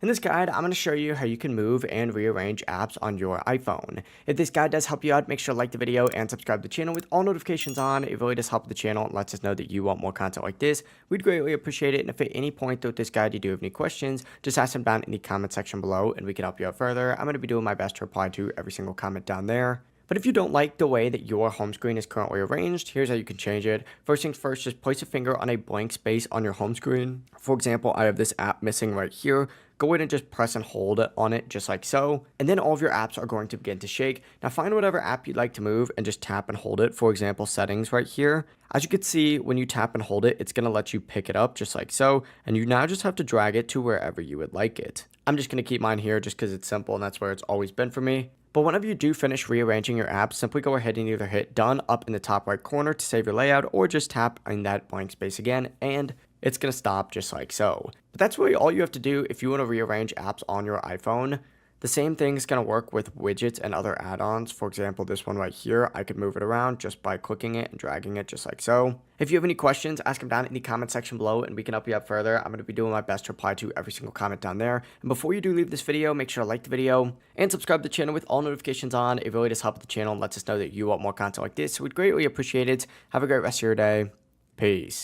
In this guide, I'm going to show you how you can move and rearrange apps on your iPhone. If this guide does help you out, make sure to like the video and subscribe to the channel with all notifications on. It really does help the channel and lets us know that you want more content like this. We'd greatly appreciate it. And if at any point throughout this guide you do have any questions, just ask them down in the comment section below and we can help you out further. I'm going to be doing my best to reply to every single comment down there. But if you don't like the way that your home screen is currently arranged, here's how you can change it. First things first, just place a finger on a blank space on your home screen. For example, I have this app missing right here. Go ahead and just press and hold on it just like so. And then all of your apps are going to begin to shake. Now find whatever app you'd like to move and just tap and hold it. For example, settings right here. As you can see, when you tap and hold it, it's going to let you pick it up just like so. And you now just have to drag it to wherever you would like it. I'm just going to keep mine here just because it's simple and that's where it's always been for me. But whenever you do finish rearranging your apps, simply go ahead and either hit done up in the top right corner to save your layout or just tap in that blank space again and it's going to stop just like so. But that's really all you have to do if you want to rearrange apps on your iPhone. The same thing is going to work with widgets and other add-ons. For example, this one right here, I could move it around just by clicking it and dragging it just like so. If you have any questions, ask them down in the comment section below and we can help you out further. I'm going to be doing my best to reply to every single comment down there. And before you do leave this video, make sure to like the video and subscribe to the channel with all notifications on. It really does help the channel and lets us know that you want more content like this. So we'd greatly appreciate it. Have a great rest of your day. Peace.